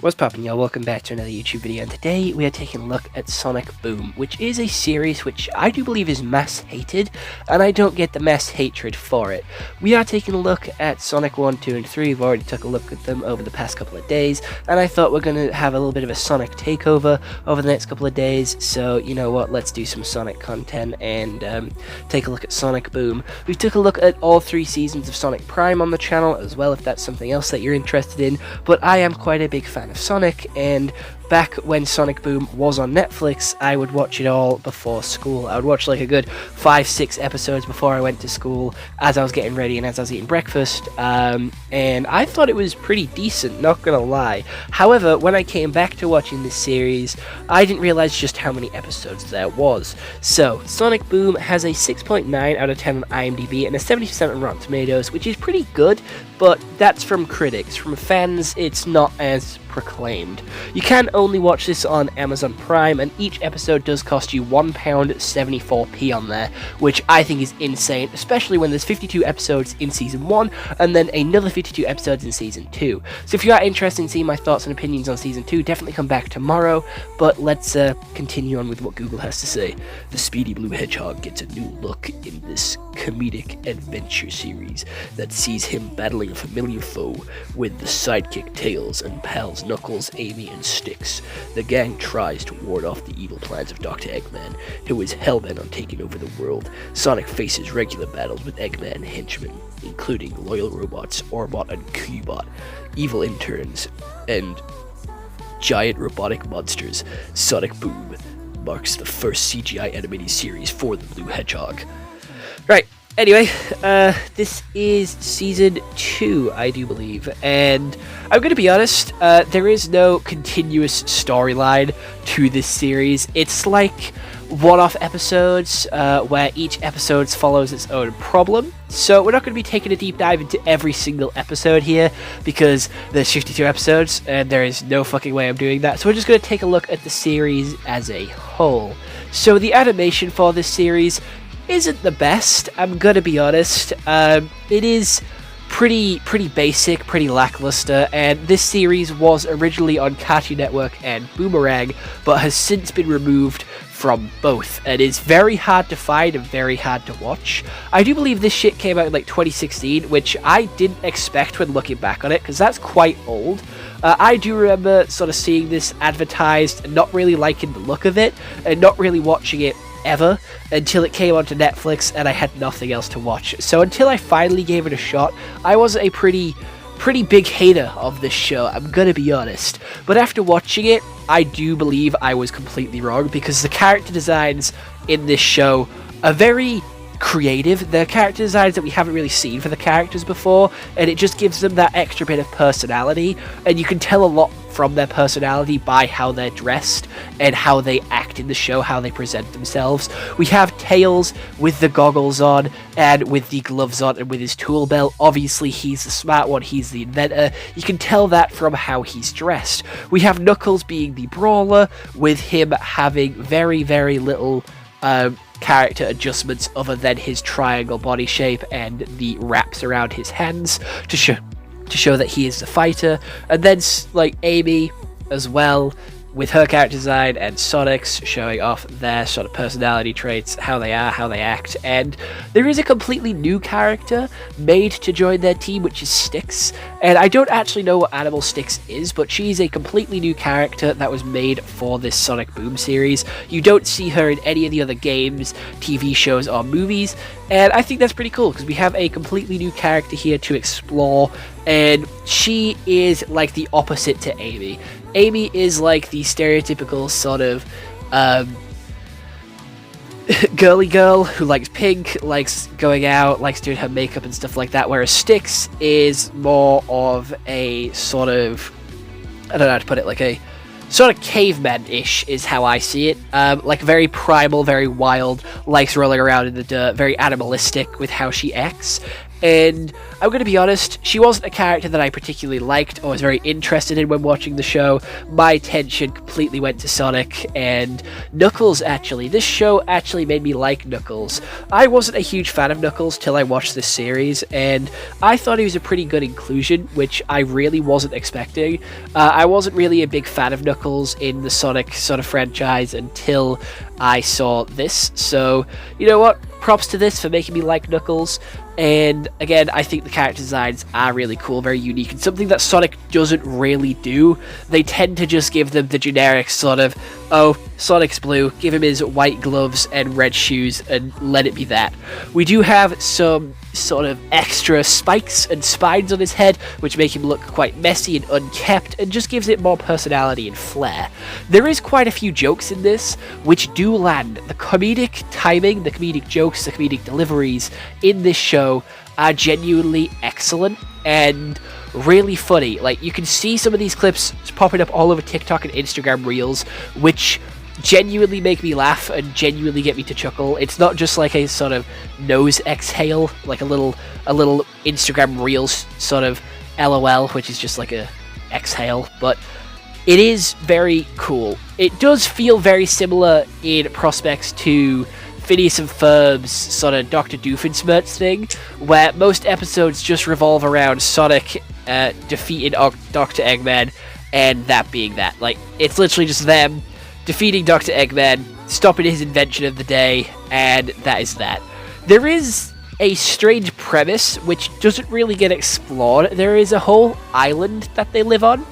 What's poppin', y'all? Welcome back to another YouTube video, and today we are taking a look at Sonic Boom, which is a series which I do believe is mass hated, and I don't get the mass hatred for it. We are taking a look at Sonic 1, 2, and 3. We've already took a look at them over the past couple of days, and I thought we're going to have a little bit of a Sonic takeover over the next couple of days, so you know what, let's do some Sonic content and take a look at Sonic Boom. We took a look at all 3 seasons of Sonic Prime on the channel as well, if that's something else that you're interested in, but I am quite a big fan of Sonic, and back when Sonic Boom was on Netflix, I would watch it all before school. I would watch like a good 5-6 episodes before I went to school, as I was getting ready and as I was eating breakfast, and I thought it was pretty decent, not gonna lie. However, when I came back to watching this series, I didn't realize just how many episodes there was. So, Sonic Boom has a 6.9 out of 10 on IMDb and a 70% on Rotten Tomatoes, which is pretty good, but that's from critics. From fans, it's not as proclaimed. You can only watch this on Amazon Prime, and each episode does cost you £1.74 on there, which I think is insane, especially when there's 52 episodes in Season 1, and then another 52 episodes in Season 2. So if you are interested in seeing my thoughts and opinions on Season 2, definitely come back tomorrow, but let's continue on with what Google has to say. The Speedy Blue Hedgehog gets a new look in this comedic adventure series that sees him battling a familiar foe with the sidekick Tails and pals Knuckles, Amy, and Styx. The gang tries to ward off the evil plans of Dr. Eggman, who is hellbent on taking over the world. Sonic faces regular battles with Eggman henchmen, including loyal robots Orbot and Cubot, evil interns, and giant robotic monsters. Sonic Boom marks the first CGI animated series for the Blue Hedgehog. Right. Anyway, this is Season 2, I do believe, and I'm going to be honest, there is no continuous storyline to this series. It's like one-off episodes, where each episode follows its own problem, so we're not going to be taking a deep dive into every single episode here, because there's 52 episodes, and there is no fucking way I'm doing that, so we're just going to take a look at the series as a whole. So the animation for this series isn't the best, I'm gonna be honest. It is pretty basic, pretty lackluster, and this series was originally on Cartoon Network and Boomerang, but has since been removed from both, and is very hard to find and very hard to watch. I do believe this shit came out in like 2016, which I didn't expect when looking back on it, because that's quite old. I do remember sort of seeing this advertised and not really liking the look of it, and not really watching it ever until it came onto Netflix and I had nothing else to watch. So until I finally gave it a shot, I was a pretty big hater of this show, I'm gonna be honest. But after watching it, I do believe I was completely wrong, because the character designs in this show are very creative. They're character designs that we haven't really seen for the characters before, and it just gives them that extra bit of personality, and you can tell a lot from their personality by how they're dressed and how they act in the show, how they present themselves. We have Tails with the goggles on and with the gloves on and with his tool belt. Obviously he's the smart one, he's the inventor. You can tell that from how he's dressed. We have Knuckles being the brawler, with him having very little character adjustments other than his triangle body shape and the wraps around his hands to show that he is the fighter. And then like Amy as well, with her character design, and Sonic's showing off their sort of personality traits, how they are, how they act. And there is a completely new character made to join their team, which is Styx, and I don't actually know what animal Styx is, but she's a completely new character that was made for this Sonic Boom series. You don't see her in any of the other games, TV shows, or movies, and I think that's pretty cool, because we have a completely new character here to explore, and she is like the opposite to Amy. Amy is like the stereotypical sort of girly girl who likes pink, likes going out, likes doing her makeup and stuff like that, whereas Styx is more of a sort of, I don't know how to put it, like a sort of caveman-ish is how I see it. Like very primal, very wild, likes rolling around in the dirt, very animalistic with how she acts. And I'm going to be honest, she wasn't a character that I particularly liked or was very interested in when watching the show. My attention completely went to Sonic and Knuckles, actually. This show actually made me like Knuckles. I wasn't a huge fan of Knuckles till I watched this series, and I thought he was a pretty good inclusion, which I really wasn't expecting. I wasn't really a big fan of Knuckles in the Sonic sort of franchise until I saw this, so you know what? Props to this for making me like Knuckles. And again, I think the character designs are really cool, very unique, and something that Sonic doesn't really do. They tend to just give them the generic sort of, oh, Sonic's blue, give him his white gloves and red shoes, and let it be that. We do have some sort of extra spikes and spines on his head, which make him look quite messy and unkempt, and just gives it more personality and flair. There is quite a few jokes in this, which do land. The comedic timing, the comedic jokes, the comedic deliveries in this show are genuinely excellent and really funny. Like, you can see some of these clips popping up all over TikTok and Instagram Reels, which genuinely make me laugh and genuinely get me to chuckle. It's not just like a sort of nose exhale, like a little Instagram Reels sort of LOL, which is just like a exhale, but it is very cool. It does feel very similar in prospects to Phineas and Ferb's sort of Dr. Doofenshmirtz thing, where most episodes just revolve around Sonic defeating Dr. Eggman, and that being that. Like, it's literally just them defeating Dr. Eggman, stopping his invention of the day, and that is that. There is a strange premise which doesn't really get explored. There is a whole island that they live on,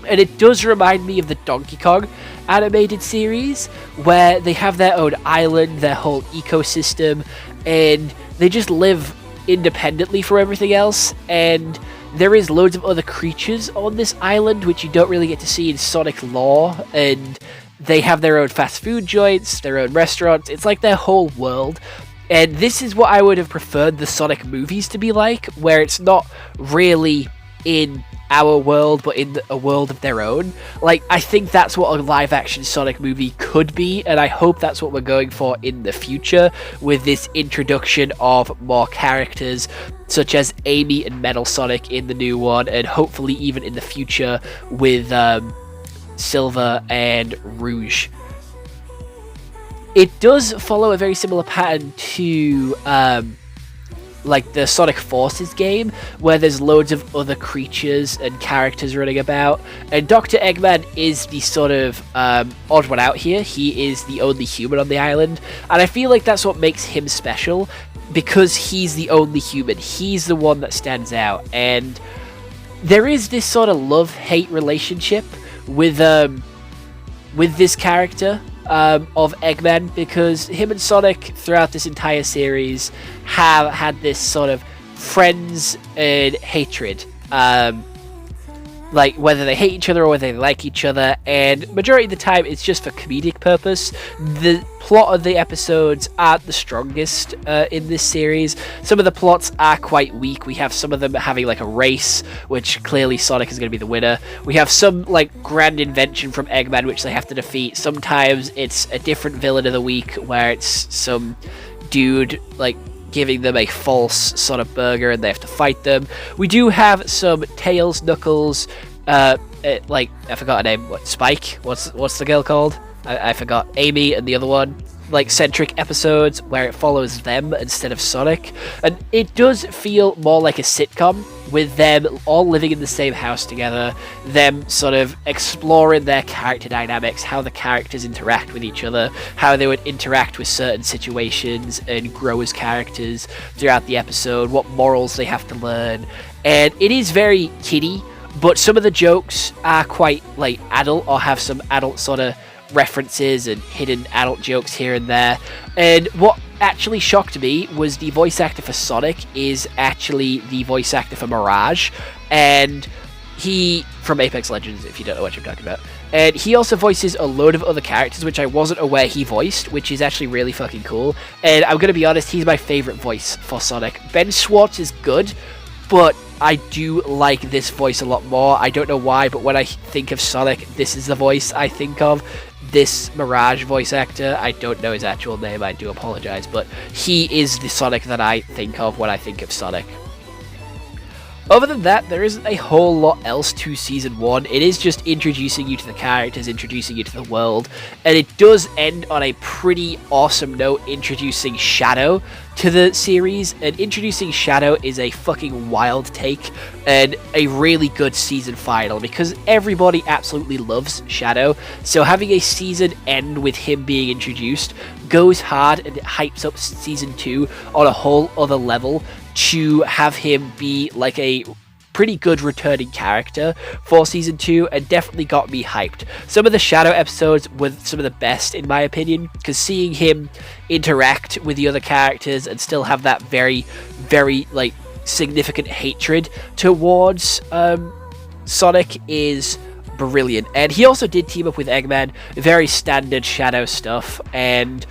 and it does remind me of the Donkey Kong animated series, where they have their own island, their whole ecosystem, and they just live independently from everything else. And there is loads of other creatures on this island which you don't really get to see in Sonic lore, and they have their own fast food joints, their own restaurants. It's like their whole world. And this is what I would have preferred the Sonic movies to be like, where it's not really in our world, but in a world of their own. Like, I think that's what a live-action Sonic movie could be, and I hope that's what we're going for in the future, with this introduction of more characters, such as Amy and Metal Sonic in the new one, and hopefully even in the future with Silver and Rouge. It does follow a very similar pattern to like the Sonic Forces game, where there's loads of other creatures and characters running about, and Dr. Eggman is the sort of odd one out here. He is the only human on the island, and I feel like that's what makes him special, because he's the only human. He's the one that stands out, and there is this sort of love-hate relationship with this character of Eggman, because him and Sonic throughout this entire series have had this sort of friends and hatred, like whether they hate each other or whether they like each other, and majority of the time it's just for comedic purpose. The plot of the episodes aren't the strongest in this series. Some of the plots are quite weak. We have some of them having like a race, which clearly Sonic is going to be the winner. We have some like grand invention from Eggman which they have to defeat. Sometimes it's a different villain of the week, where it's some dude like giving them a false sort of burger and they have to fight them. We do have some Tails, Knuckles, like, I forgot her name, what, Spike? What's the girl called? I forgot. Amy and the other one. Like, centric episodes where it follows them instead of Sonic. And it does feel more like a sitcom, with them all living in the same house together, them sort of exploring their character dynamics, how the characters interact with each other, how they would interact with certain situations and grow as characters throughout the episode, what morals they have to learn. And it is very kiddie, but some of the jokes are quite like adult, or have some adult sort of references and hidden adult jokes here and there. And what actually shocked me was the voice actor for Sonic is actually the voice actor for Mirage, and he from Apex Legends, if you don't know what I'm talking about. And he also voices a load of other characters which I wasn't aware he voiced, which is actually really fucking cool. And I'm gonna be honest, he's my favorite voice for Sonic. Ben Schwartz is good, but I do like this voice a lot more. I don't know why, but when I think of Sonic, this is the voice I think of. This Mirage voice actor, I don't know his actual name, I do apologize, but he is the Sonic that I think of when I think of Sonic. Other than that, there isn't a whole lot else to Season 1. It is just introducing you to the characters, introducing you to the world, and it does end on a pretty awesome note introducing Shadow to the series, and introducing Shadow is a fucking wild take and a really good season final because everybody absolutely loves Shadow, so having a season end with him being introduced goes hard and it hypes up Season 2 on a whole other level to have him be like a pretty good returning character for Season 2 and definitely got me hyped. Some of the Shadow episodes were some of the best in my opinion because seeing him interact with the other characters and still have that very, very like significant hatred towards Sonic is brilliant. And he also did team up with Eggman, very standard Shadow stuff, and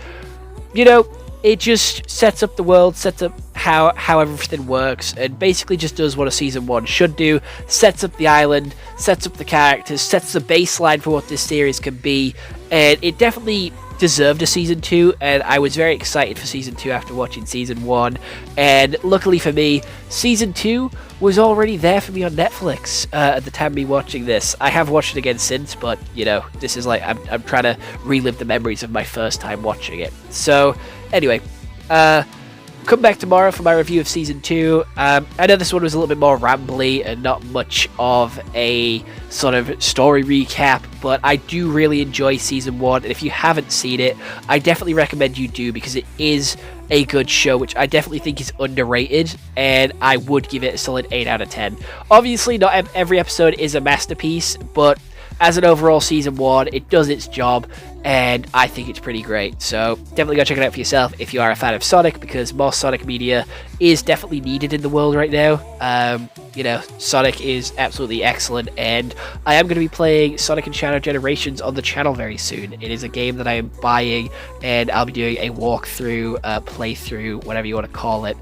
you know, it just sets up the world, sets up how everything works, and basically just does what a Season 1 should do. Sets up the island, sets up the characters, sets the baseline for what this series can be, and it definitely deserved a Season 2, and I was very excited for Season 2 after watching Season 1, and luckily for me, Season 2 was already there for me on Netflix at the time of me watching this. I have watched it again since, but, you know, this is like, I'm trying to relive the memories of my first time watching it. So, anyway, come back tomorrow for my review of Season 2. I know this one was a little bit more rambly and not much of a sort of story recap, but I do really enjoy Season 1, and if you haven't seen it, I definitely recommend you do because it is a good show, which I definitely think is underrated, and I would give it a solid 8 out of 10. Obviously, not every episode is a masterpiece, but as an overall Season 1, it does its job, and I think it's pretty great. So definitely go check it out for yourself if you are a fan of Sonic, because more Sonic media is definitely needed in the world right now. You know, Sonic is absolutely excellent, and I am going to be playing Sonic and Shadow Generations on the channel very soon. It is a game that I am buying, and I'll be doing a walkthrough, playthrough, whatever you want to call it,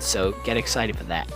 so get excited for that.